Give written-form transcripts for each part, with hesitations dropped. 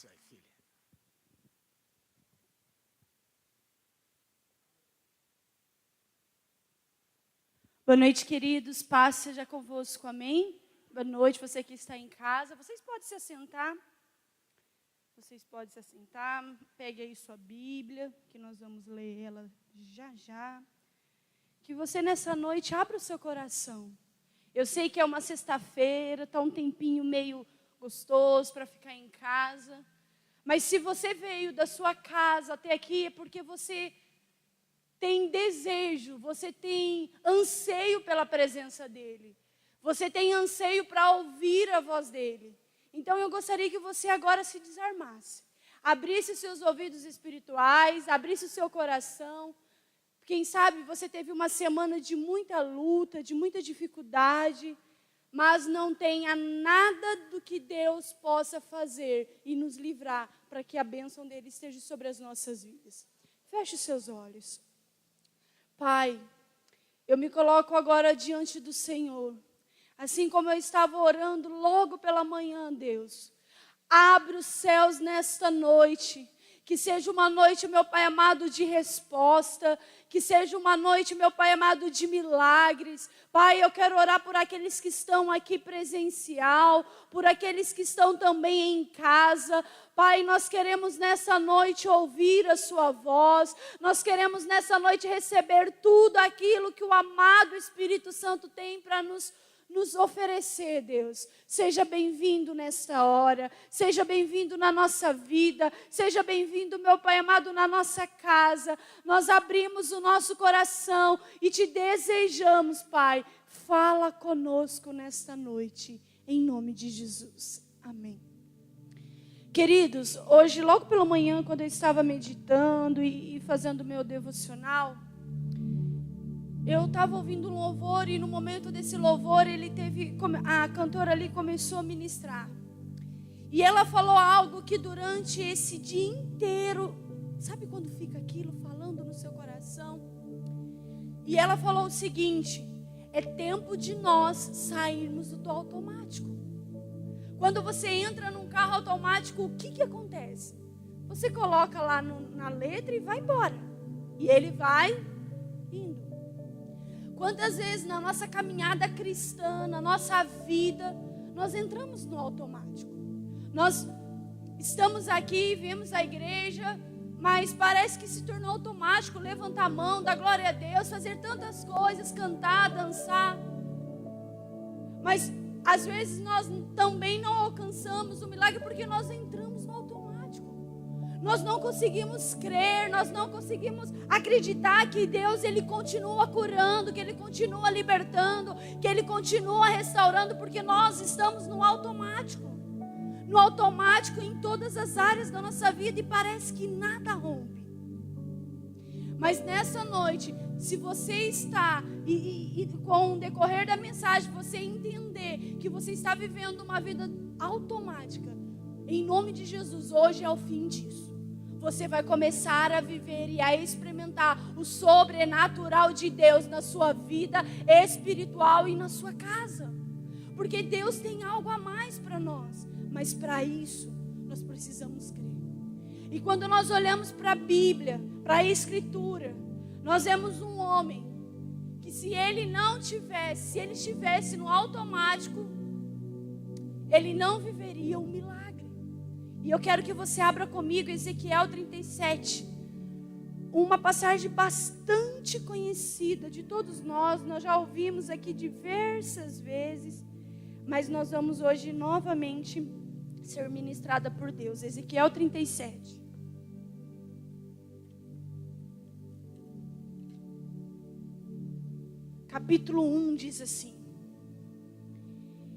Sai, filha. Boa noite, queridos. Paz seja convosco, amém? Boa noite, você que está em casa. Vocês podem se assentar. Pegue aí sua Bíblia, que nós vamos ler ela já já. Que você nessa noite abra o seu coração. Eu sei que é uma sexta-feira, está um tempinho meio gostoso para ficar em casa. Mas se você veio da sua casa até aqui, é porque você tem desejo, você tem anseio pela presença dEle. Você tem anseio para ouvir a voz dEle. Então eu gostaria que você agora se desarmasse. Abrisse seus ouvidos espirituais, abrisse o seu coração. Quem sabe você teve uma semana de muita luta, de muita dificuldade, mas não tenha nada do que Deus possa fazer e nos livrar para que a bênção dEle esteja sobre as nossas vidas. Feche os seus olhos. Pai, eu me coloco agora diante do Senhor, assim como eu estava orando logo pela manhã, Deus. Abre os céus nesta noite, que seja uma noite, meu Pai amado, de resposta, que seja uma noite, meu Pai amado, de milagres. Pai, eu quero orar por aqueles que estão aqui presencial, por aqueles que estão também em casa. Pai, nós queremos nessa noite ouvir a sua voz, nós queremos nessa noite receber tudo aquilo que o amado Espírito Santo tem para nos oferecer, Deus. Seja bem-vindo nesta hora, seja bem-vindo na nossa vida, seja bem-vindo, meu Pai amado, na nossa casa. Nós abrimos o nosso coração e te desejamos, Pai, fala conosco nesta noite, em nome de Jesus. Amém. Queridos, hoje, logo pela manhã, quando eu estava meditando e fazendo meu devocional, eu estava ouvindo um louvor e no momento desse louvor, a cantora ali começou a ministrar. E ela falou algo que durante esse dia inteiro, sabe quando fica aquilo falando no seu coração? E ela falou o seguinte: é tempo de nós sairmos do automático. Quando você entra num carro automático, o que acontece? Você coloca lá na letra e vai embora. E ele vai indo. Quantas vezes na nossa caminhada cristã, na nossa vida, nós entramos no automático? Nós estamos aqui, viemos à igreja, mas parece que se tornou automático levantar a mão, dar glória a Deus, fazer tantas coisas, cantar, dançar. Mas às vezes nós também não alcançamos o milagre porque nós entramos no automático. Nós não conseguimos crer, nós não conseguimos acreditar que Deus, Ele continua curando, que Ele continua libertando, que Ele continua restaurando, porque nós estamos no automático. No automático em todas as áreas da nossa vida e parece que nada rompe. Mas nessa noite, se você está, e com o decorrer da mensagem, você entender que você está vivendo uma vida automática, em nome de Jesus, hoje é o fim disso. Você vai começar a viver e a experimentar o sobrenatural de Deus na sua vida espiritual e na sua casa. Porque Deus tem algo a mais para nós, mas para isso nós precisamos crer. E quando nós olhamos para a Bíblia, para a Escritura, nós vemos um homem que se ele estivesse no automático, ele não viveria um milagre. E eu quero que você abra comigo Ezequiel 37, uma passagem bastante conhecida de todos nós já ouvimos aqui diversas vezes, mas nós vamos hoje novamente ser ministrada por Deus. Ezequiel 37. Capítulo 1 diz assim: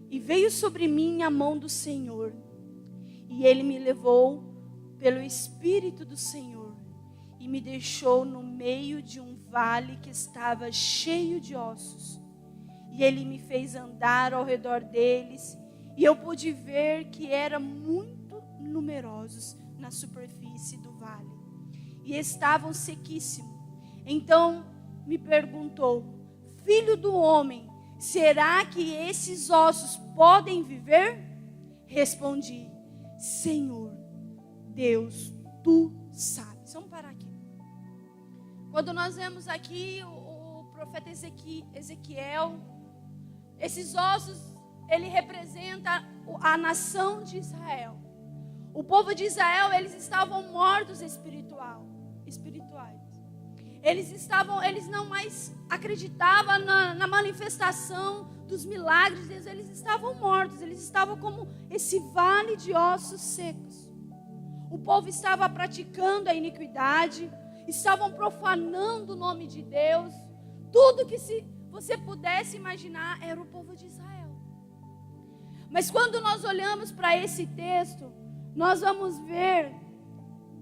E veio sobre mim a mão do Senhor, e Ele me levou pelo Espírito do Senhor, e me deixou no meio de um vale que estava cheio de ossos. E Ele me fez andar ao redor deles, e eu pude ver que eram muito numerosos na superfície do vale, e estavam sequíssimos. Então me perguntou: Filho do homem, será que esses ossos podem viver? Respondi: Senhor, Deus, tu sabes. Vamos parar aqui. Quando nós vemos aqui o profeta Ezequiel, esses ossos, ele representa a nação de Israel. O povo de Israel, eles estavam mortos espirituais. Eles não mais acreditavam na manifestação dos milagres de Deus. Eles estavam mortos, eles estavam como esse vale de ossos secos. O povo estava praticando a iniquidade, estavam profanando o nome de Deus. Tudo que você pudesse imaginar era o povo de Israel. Mas quando nós olhamos para esse texto, nós vamos ver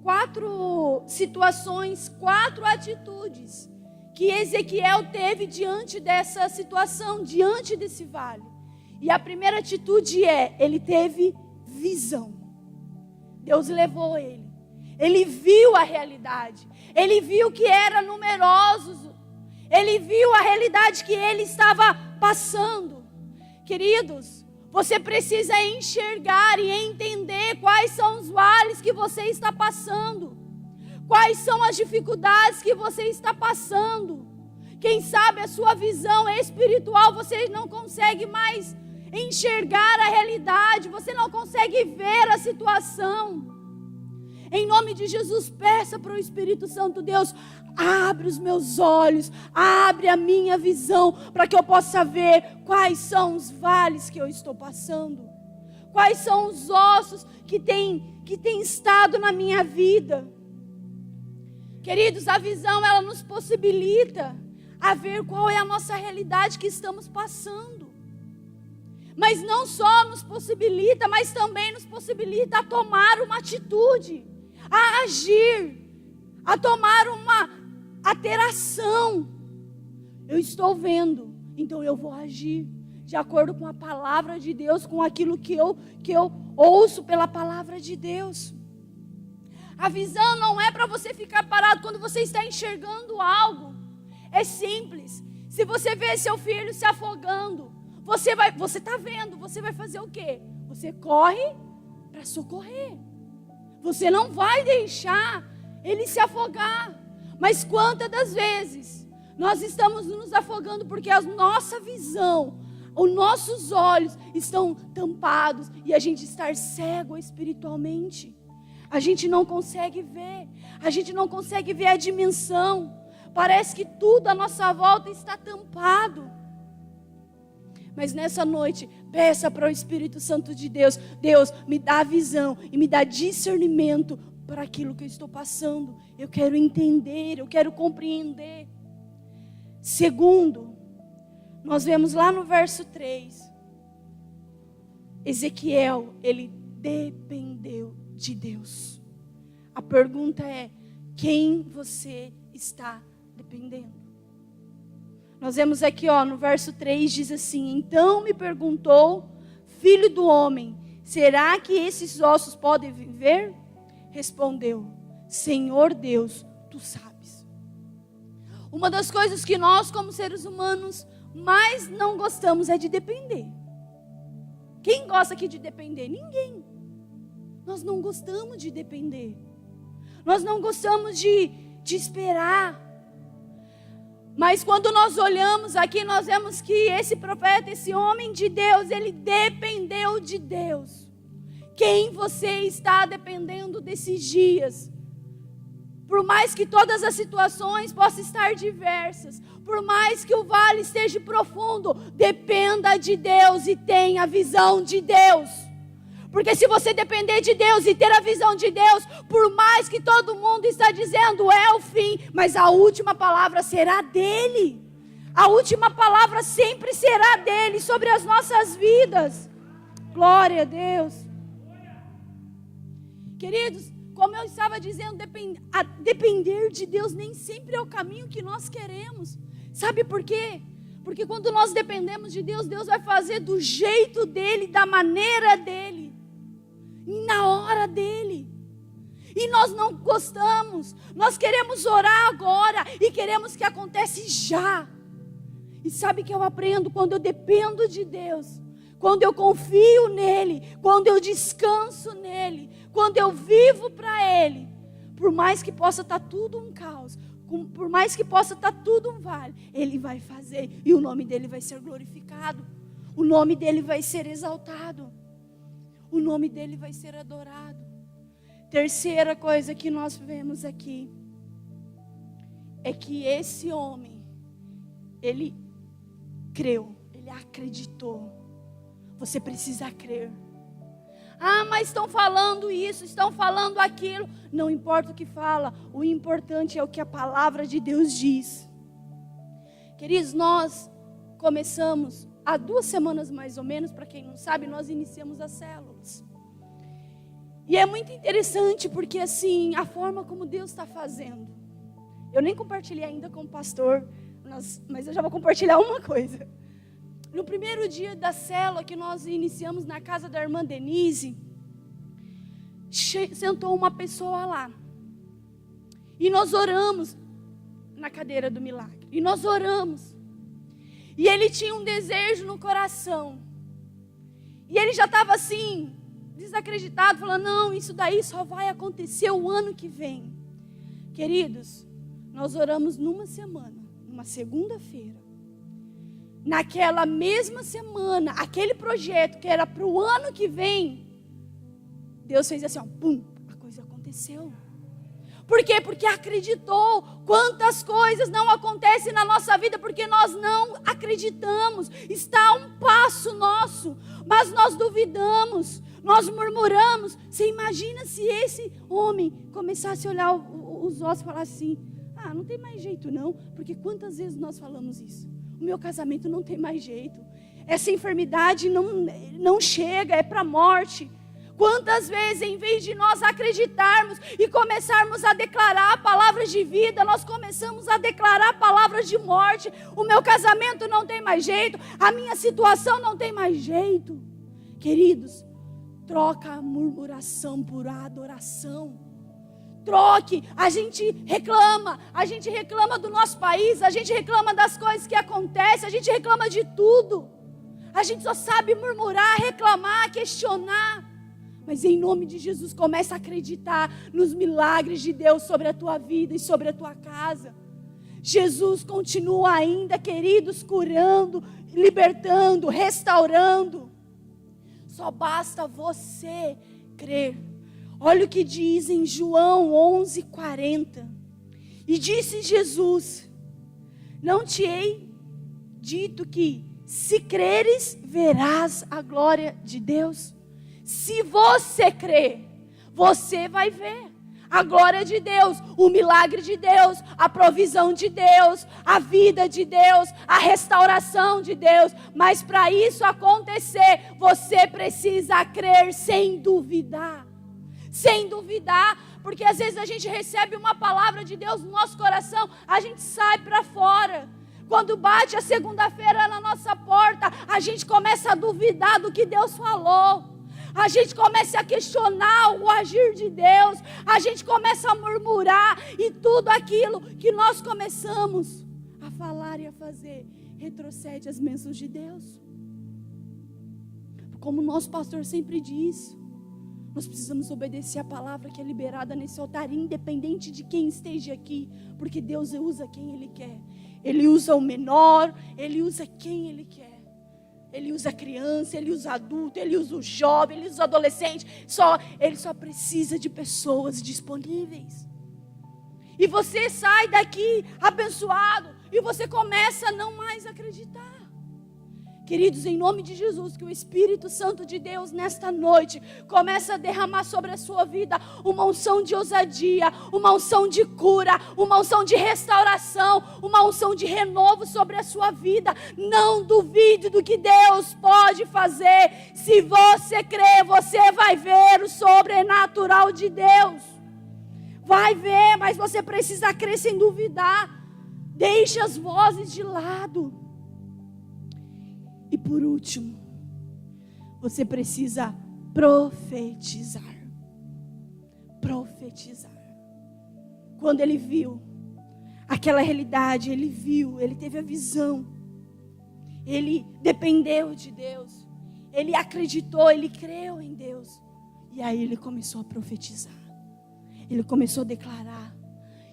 4 situações, 4 atitudes que Ezequiel teve diante dessa situação, diante desse vale. E a primeira atitude ele teve visão. Deus levou ele. Ele viu a realidade. Ele viu que eram numerosos. Ele viu a realidade que ele estava passando. Queridos, você precisa enxergar e entender quais são os vales que você está passando. Quais são as dificuldades que você está passando. Quem sabe a sua visão espiritual, você não consegue mais enxergar a realidade. Você não consegue ver a situação. Em nome de Jesus, peça para o Espírito Santo, Deus, abre os meus olhos, abre a minha visão, para que eu possa ver quais são os vales que eu estou passando, quais são os ossos que tem estado na minha vida. Queridos, a visão, ela nos possibilita a ver qual é a nossa realidade que estamos passando. Mas não só nos possibilita, mas também nos possibilita a tomar uma atitude, a agir, a tomar a ter ação. Eu estou vendo, então eu vou agir de acordo com a palavra de Deus, com aquilo que eu ouço pela palavra de Deus. A visão não é para você ficar parado quando você está enxergando algo. É simples. Se você vê seu filho se afogando, você está vendo, você vai fazer o quê? Você corre para socorrer. Você não vai deixar ele se afogar. Mas quantas das vezes nós estamos nos afogando porque a nossa visão, os nossos olhos estão tampados e a gente está cego espiritualmente. A gente não consegue ver, a gente não consegue ver a dimensão. Parece que tudo à nossa volta está tampado. Mas nessa noite, peça para o Espírito Santo de Deus, Deus, me dá visão e me dá discernimento para aquilo que eu estou passando. Eu quero entender, eu quero compreender. Segundo, nós vemos lá no verso 3, Ezequiel, ele dependeu de Deus. A pergunta é, quem você está dependendo? Nós vemos aqui, no verso 3, diz assim: então me perguntou, filho do homem, será que esses ossos podem viver? Respondeu, Senhor Deus, tu sabes. Uma das coisas que nós, como seres humanos, mais não gostamos é de depender. Quem gosta aqui de depender? Ninguém. Nós não gostamos de depender. Nós não gostamos de esperar. Mas quando nós olhamos aqui, nós vemos que esse profeta, esse homem de Deus, ele dependeu de Deus. Quem você está dependendo desses dias? Por mais que todas as situações possam estar diversas, por mais que o vale esteja profundo, dependa de Deus e tenha a visão de Deus. Porque se você depender de Deus e ter a visão de Deus, por mais que todo mundo está dizendo é o fim, mas a última palavra será dele. A última palavra sempre será dele sobre as nossas vidas. Glória a Deus. Queridos, como eu estava dizendo, depender de Deus nem sempre é o caminho que nós queremos. Sabe por quê? Porque quando nós dependemos de Deus, Deus vai fazer do jeito dele, da maneira dele. E na hora dele. E nós não gostamos. Nós queremos orar agora e queremos que aconteça já. E sabe que eu aprendo quando eu dependo de Deus, quando eu confio nele, quando eu descanso nele, Quando eu vivo para Ele, por mais que possa estar tudo um caos, por mais que possa estar tudo um vale, Ele vai fazer e o nome dEle vai ser glorificado. O nome dEle vai ser exaltado. O nome dEle vai ser adorado. Terceira coisa que nós vemos aqui é que esse homem, ele creu, ele acreditou. Você precisa crer. Ah, mas estão falando isso, estão falando aquilo. Não importa o que fala, o importante é o que a palavra de Deus diz. Queridos, nós começamos há 2 semanas mais ou menos, para quem não sabe, nós iniciamos as células. E é muito interessante porque assim, a forma como Deus está fazendo. Eu nem compartilhei ainda com o pastor, mas eu já vou compartilhar uma coisa. No primeiro dia da célula que nós iniciamos na casa da irmã Denise, sentou uma pessoa lá. E nós oramos na cadeira do milagre. E nós oramos. E ele tinha um desejo no coração. E ele já estava assim, desacreditado, falando, não, isso daí só vai acontecer o ano que vem. Queridos, nós oramos numa semana, numa segunda-feira. Naquela mesma semana, aquele projeto que era para o ano que vem, Deus fez assim, ó, pum, a coisa aconteceu. Por quê? Porque acreditou. Quantas coisas não acontecem na nossa vida porque nós não acreditamos. Está a um passo nosso, mas nós duvidamos, nós murmuramos. Você imagina se esse homem começasse a olhar os ossos e falasse assim, ah, não tem mais jeito não, porque quantas vezes nós falamos isso? O meu casamento não tem mais jeito. Essa enfermidade não chega, é para a morte. Quantas vezes, em vez de nós acreditarmos e começarmos a declarar palavras de vida, nós começamos a declarar palavras de morte. O meu casamento não tem mais jeito, a minha situação não tem mais jeito. Queridos, troca a murmuração por adoração. Troque, a gente reclama do nosso país, a gente reclama das coisas que acontecem, a gente reclama de tudo. A gente só sabe murmurar, reclamar, questionar. Mas em nome de Jesus, começa a acreditar nos milagres de Deus sobre a tua vida e sobre a tua casa. Jesus continua ainda, queridos, curando, libertando, restaurando. Só basta você crer. Olha o que diz em João 11:40. E disse Jesus, não te hei dito que se creres, verás a glória de Deus? Se você crer, você vai ver a glória de Deus, o milagre de Deus, a provisão de Deus, a vida de Deus, a restauração de Deus. Mas para isso acontecer, você precisa crer sem duvidar. Sem duvidar, porque às vezes a gente recebe uma palavra de Deus no nosso coração, a gente sai para fora. Quando bate a segunda-feira na nossa porta, a gente começa a duvidar do que Deus falou. A gente começa a questionar o agir de Deus. A gente começa a murmurar. E tudo aquilo que nós começamos a falar e a fazer retrocede as bênçãos de Deus. Como o nosso pastor sempre diz, nós precisamos obedecer a palavra que é liberada nesse altar, independente de quem esteja aqui, porque Deus usa quem Ele quer. Ele usa o menor, Ele usa quem Ele quer. Ele usa a criança, Ele usa adulto, Ele usa o jovem, Ele usa o adolescente. Ele só precisa de pessoas disponíveis. E você sai daqui abençoado e você começa a não mais acreditar. Queridos, em nome de Jesus, que o Espírito Santo de Deus nesta noite comece a derramar sobre a sua vida uma unção de ousadia, uma unção de cura, uma unção de restauração, uma unção de renovo sobre a sua vida. Não duvide do que Deus pode fazer. Se você crer, você vai ver o sobrenatural de Deus. Vai ver, mas você precisa crer sem duvidar. Deixe as vozes de lado. E por último, você precisa profetizar. Profetizar. Quando ele viu aquela realidade, ele teve a visão. Ele dependeu de Deus. Ele acreditou, ele creu em Deus. E aí ele começou a profetizar. Ele começou a declarar.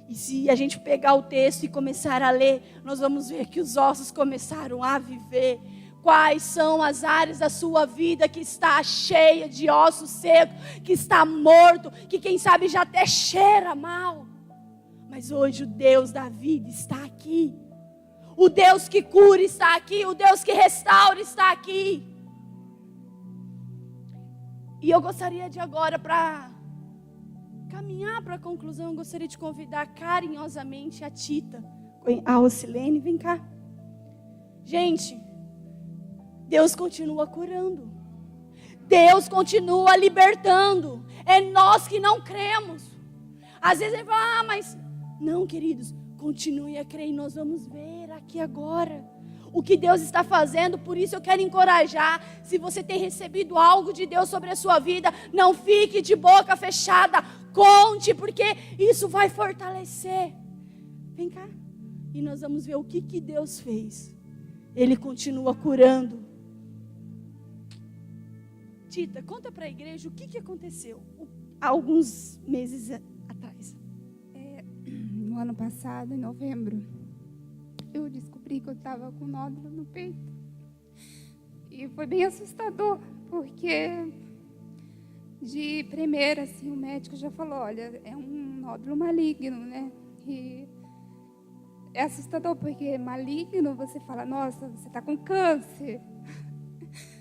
E se a gente pegar o texto e começar a ler, nós vamos ver que os ossos começaram a viver. Quais são as áreas da sua vida que está cheia de ossos secos, que está morto, que quem sabe já até cheira mal. Mas hoje o Deus da vida está aqui. O Deus que cura está aqui. O Deus que restaura está aqui. E eu gostaria de agora, para caminhar para a conclusão, eu gostaria de convidar carinhosamente a Tita, a Ocilene, vem cá. Gente, Deus continua curando. Deus continua libertando. É nós que não cremos. Às vezes ele fala, mas... Não, queridos, continue a crer e nós vamos ver aqui agora o que Deus está fazendo. Por isso eu quero encorajar, se você tem recebido algo de Deus sobre a sua vida, não fique de boca fechada, conte, porque isso vai fortalecer. Vem cá, e nós vamos ver o que Deus fez. Ele continua curando. Tita, conta para a igreja o que aconteceu há alguns meses atrás. No ano passado, em novembro, eu descobri que eu estava com nódulo no peito. E foi bem assustador, porque de primeira, assim, o médico já falou, olha, é um nódulo maligno, né? E é assustador, porque maligno, você fala, nossa, você está com câncer.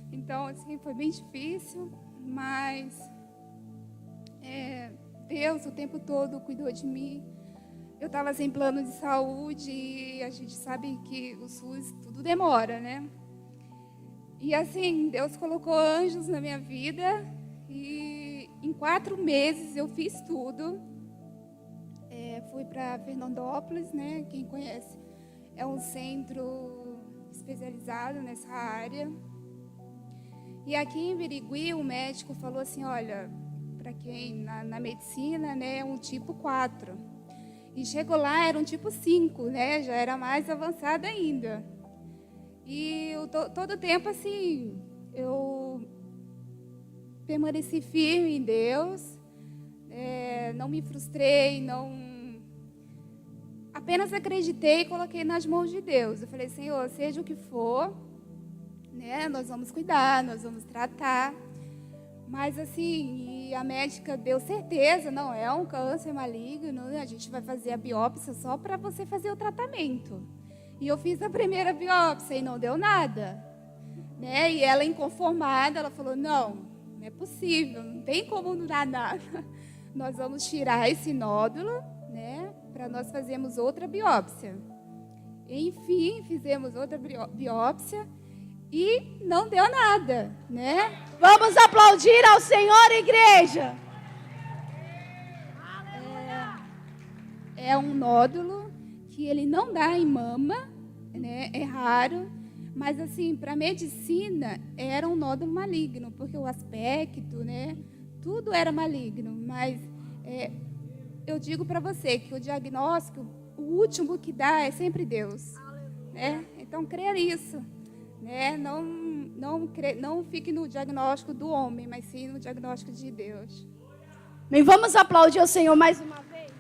Então, assim, foi bem difícil, mas Deus o tempo todo cuidou de mim. Eu estava sem plano de saúde e a gente sabe que o SUS tudo demora, né? E assim, Deus colocou anjos na minha vida e em 4 meses eu fiz tudo. Fui para Fernandópolis, né? Quem conhece, é um centro especializado nessa área. E aqui em Birigui o médico falou assim, olha, para quem na medicina, né, é um tipo 4. E chegou lá, era um tipo 5, né? Já era mais avançado ainda. E todo o tempo, assim, eu permaneci firme em Deus. Não me frustrei, apenas acreditei e coloquei nas mãos de Deus. Eu falei, Senhor, seja o que for, né? Nós vamos cuidar, nós vamos tratar. Mas assim, a médica deu certeza, não é um câncer maligno, a gente vai fazer a biópsia só para você fazer o tratamento. E eu fiz a primeira biópsia e não deu nada, né? E ela inconformada, ela falou, não é possível, não tem como não dar nada. Nós vamos tirar esse nódulo, né? Para nós fazermos outra biópsia. Enfim, fizemos outra biópsia e não deu nada, né? Vamos aplaudir ao Senhor, igreja. É um nódulo que ele não dá em mama, né? É raro, mas assim, para a medicina era um nódulo maligno, porque o aspecto, né? Tudo era maligno, mas eu digo para você que o diagnóstico, o último que dá é sempre Deus, né? Então, creia nisso, né? Não fique no diagnóstico do homem, mas sim no diagnóstico de Deus. Bem, vamos aplaudir ao Senhor mais uma vez.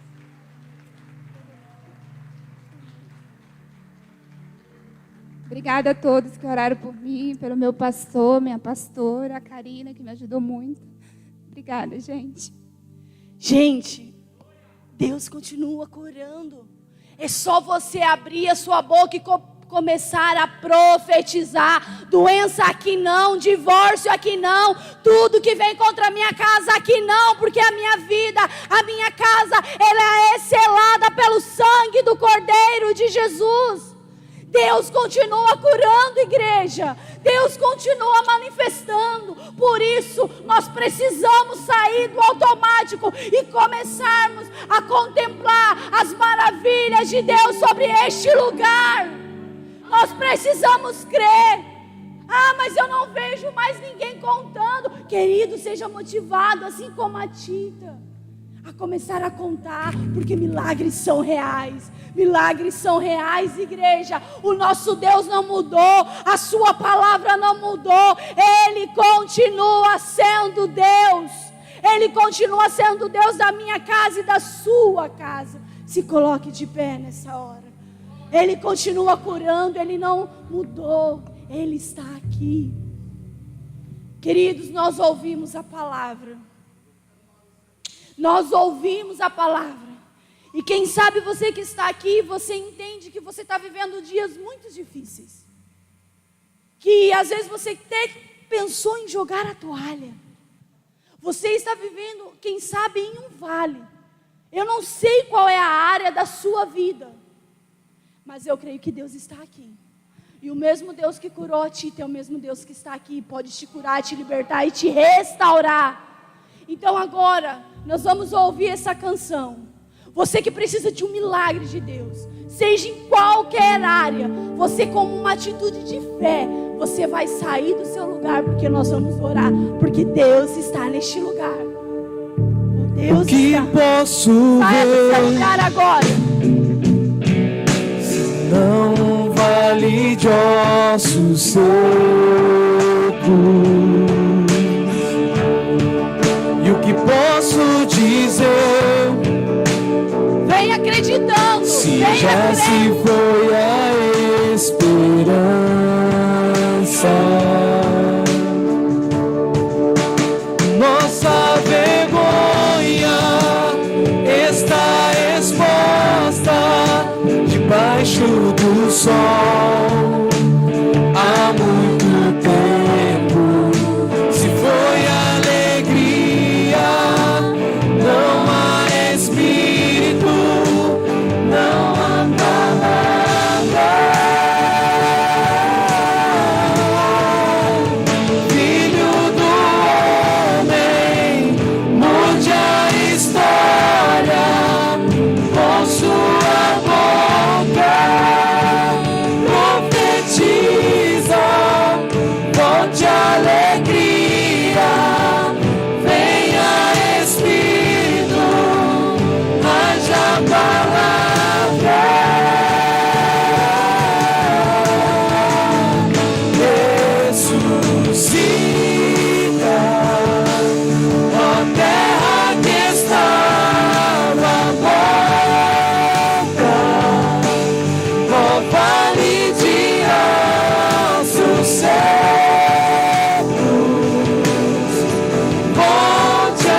Obrigada a todos que oraram por mim, pelo meu pastor, minha pastora, a Karina, que me ajudou muito. Obrigada, gente. Gente, Deus continua curando. É só você abrir a sua boca e começar a profetizar. Doença aqui não, divórcio aqui não, tudo que vem contra a minha casa aqui não, porque a minha vida, a minha casa, ela é selada pelo sangue do Cordeiro de Jesus. Deus continua curando, igreja. Deus continua manifestando. Por isso, nós precisamos sair do automático e começarmos a contemplar as maravilhas de Deus sobre este lugar. Nós precisamos crer. Mas eu não vejo mais ninguém contando. Querido, seja motivado, assim como a Tita, a começar a contar, porque milagres são reais. Milagres são reais, igreja. O nosso Deus não mudou, a sua palavra não mudou. Ele continua sendo Deus. Ele continua sendo o Deus da minha casa e da sua casa. Se coloque de pé nessa hora. Ele continua curando, Ele não mudou, Ele está aqui. Queridos, nós ouvimos a palavra. Nós ouvimos a palavra. E quem sabe você que está aqui, você entende que você está vivendo dias muito difíceis. Que às vezes você até pensou em jogar a toalha. Você está vivendo, quem sabe, em um vale. Eu não sei qual é a área da sua vida. Mas eu creio que Deus está aqui. E o mesmo Deus que curou a ti, é o mesmo Deus que está aqui, pode te curar, te libertar e te restaurar. Então agora, nós vamos ouvir essa canção. Você que precisa de um milagre de Deus, seja em qualquer área, você com uma atitude de fé, você vai sair do seu lugar, porque nós vamos orar, porque Deus está neste lugar. Deus o que está. posso Saia do seu lugar agora. Não vale de ossos secos, e o que posso dizer? Vem acreditando, Se vem já se foi a esperança, nossa vergonha está exposta debaixo do sol há muito tempo. Se foi alegria, não há espírito, não há palavra. Filho do homem, mude a história com sua boca. Profetiza, volte a alegria, venha Espírito, haja palavra. Ressuscita, ó terra que estava morta, ó vale de ossos secos, volte a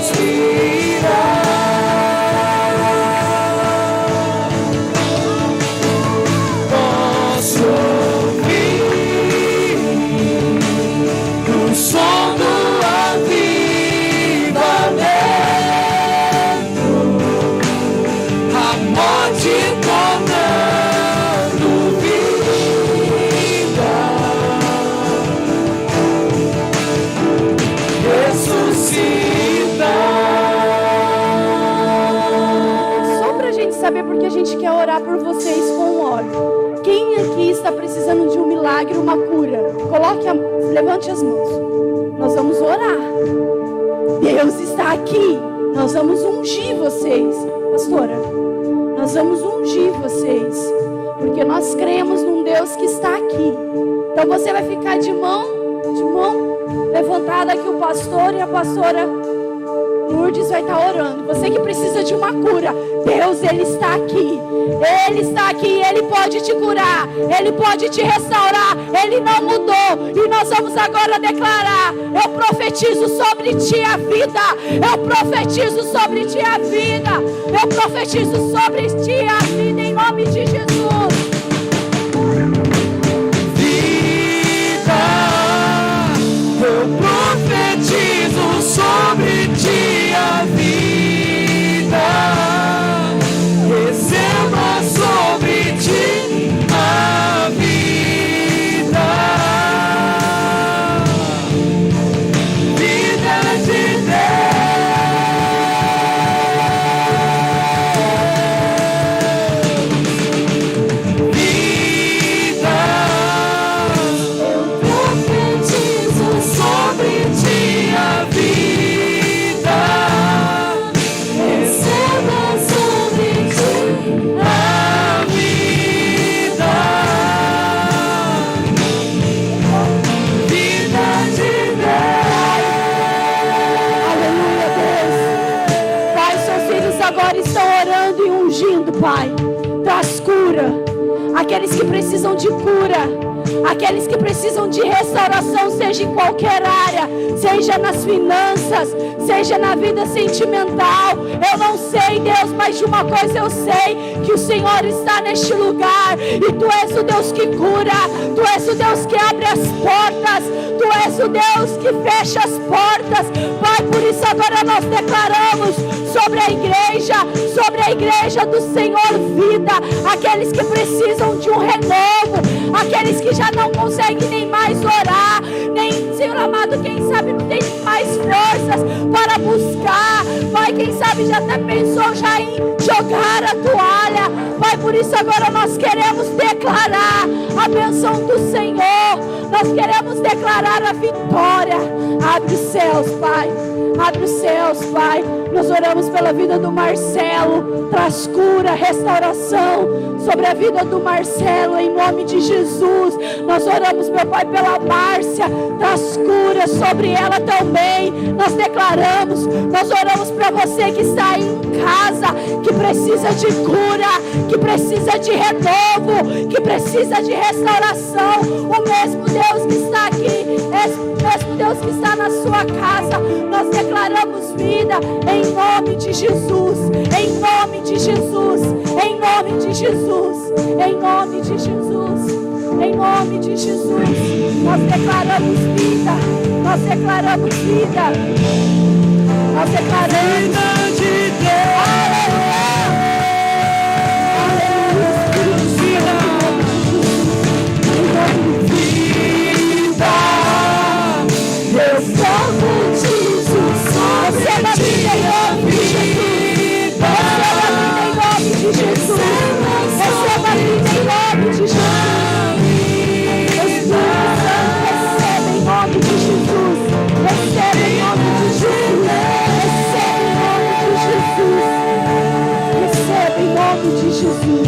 respirar. Posso ouvir o som do avivamento, a morte tornando vida, ressuscita. Só pra gente saber, porque a gente quer orar por vocês com um óleo. Quem aqui está precisando de um milagre, uma cura? Levante as mãos. Nós vamos orar. Deus está aqui. Nós vamos ungir vocês. Pastora, nós vamos ungir vocês, porque nós cremos num Deus que está aqui. Então você vai ficar de mão levantada aqui, o pastor e a pastora Lourdes vai estar orando. Você que precisa de uma cura, Deus, Ele está aqui. Ele está aqui, Ele pode te curar, Ele pode te restaurar. Ele não mudou. E nós vamos agora declarar: eu profetizo sobre ti a vida. Eu profetizo sobre ti a vida. Eu profetizo sobre ti a vida em nome de Jesus. Vida, eu profetizo sobre ti a vida. Receba sobre ti a vida. Vida de Deus. agora estão orando e ungindo, Pai. Traz cura. Aqueles que precisam de cura. Aqueles que precisam de restauração, seja em qualquer área, seja nas finanças, seja na vida sentimental. Eu não sei, Deus, mas de uma coisa eu sei, que o Senhor está neste lugar. E Tu és o Deus que cura, Tu és o Deus que abre as portas, Tu és o Deus que fecha as portas. Pai, por isso agora nós declaramos sobre a igreja do Senhor Vida, aqueles que precisam de um renovo, aqueles que já não conseguem nem mais orar, nem, Senhor amado, quem sabe não tem mais forças para buscar. Pai, quem sabe já até pensou já em jogar a toalha. Pai, por isso agora nós queremos declarar a bênção do Senhor, nós queremos declarar a vitória. Abre os céus, Pai. Abre os céus, Pai. Nós oramos pela vida do Marcelo. Traz cura, restauração sobre a vida do Marcelo, em nome de Jesus. Nós oramos, meu Pai, pela Márcia. Traz cura sobre ela também. Nós declaramos, nós oramos para você que está aí em casa, que precisa de cura, que precisa de renovo, que precisa de restauração. O mesmo Deus que está aqui, esse mesmo Deus que está na sua casa, nós declaramos vida em nome de Jesus, em nome de Jesus, em nome de Jesus, em nome de Jesus, em nome de Jesus. Nós declaramos vida, nós declaramos vida, nós declaramos vida de Deus. Receba vida em nome de Jesus. Receba vida em nome de Jesus. Espírito Santo, receba em nome de Jesus. Receba em nome de Jesus. Receba em nome de Jesus. Receba em nome de Jesus.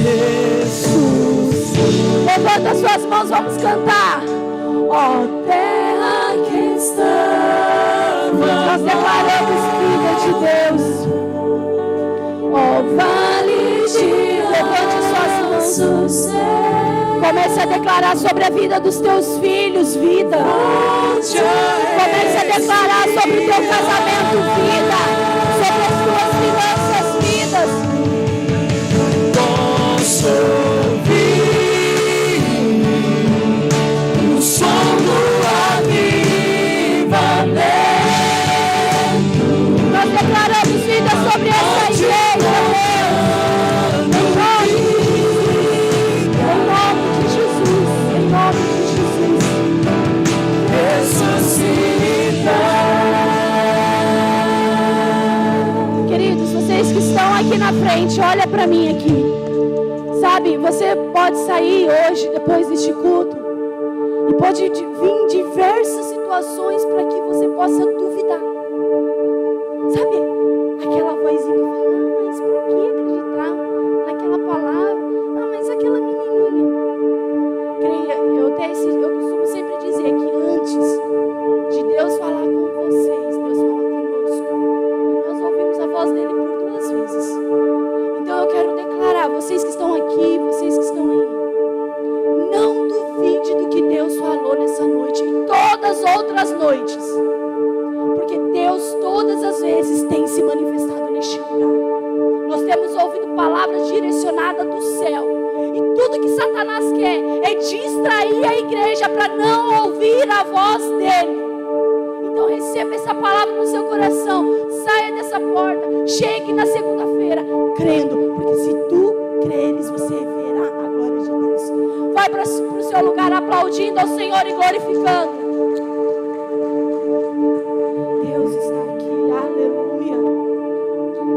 Levanta as suas mãos, vamos cantar. Ó terra que estamos, nós declaramos vida de Deus. Ó vale de, levante suas mãos. Comece a declarar sobre a vida dos teus filhos, vida. Comece a declarar sobre o teu casamento, vida. Sobre as tuas finanças, vidas. Posso ouvir o som do avivamento. Nós declaramos vida sobre essa igreja, Deus. Em nome de Jesus. Em nome de Jesus. Ressuscitar. Queridos, vocês que estão aqui na frente, olha para mim aqui. Sabe, você pode sair hoje, depois deste culto, e pode vir diversas situações para que você possa duvidar. Sabe, aquela vozinha que fala, mas por que acreditar naquela palavra? Mas aquela menininha. Creia, eu costumo sempre dizer que antes de Deus falar com vocês, Deus fala conosco. E nós ouvimos a voz dele por 2 vezes. Então eu quero declarar, vocês que estão aqui, vocês que estão aí, não duvide do que Deus falou nessa noite e todas as outras noites. Porque Deus todas as vezes tem se manifestado neste lugar. Nós temos ouvido palavras direcionadas do céu. E tudo que Satanás quer é distrair a igreja para não ouvir a voz dele. Então receba essa palavra no seu coração. Saia dessa porta. Chegue na segunda-feira crendo. Porque se tu creres, você verá a glória de Deus. Vai para o seu lugar aplaudindo ao Senhor e glorificando.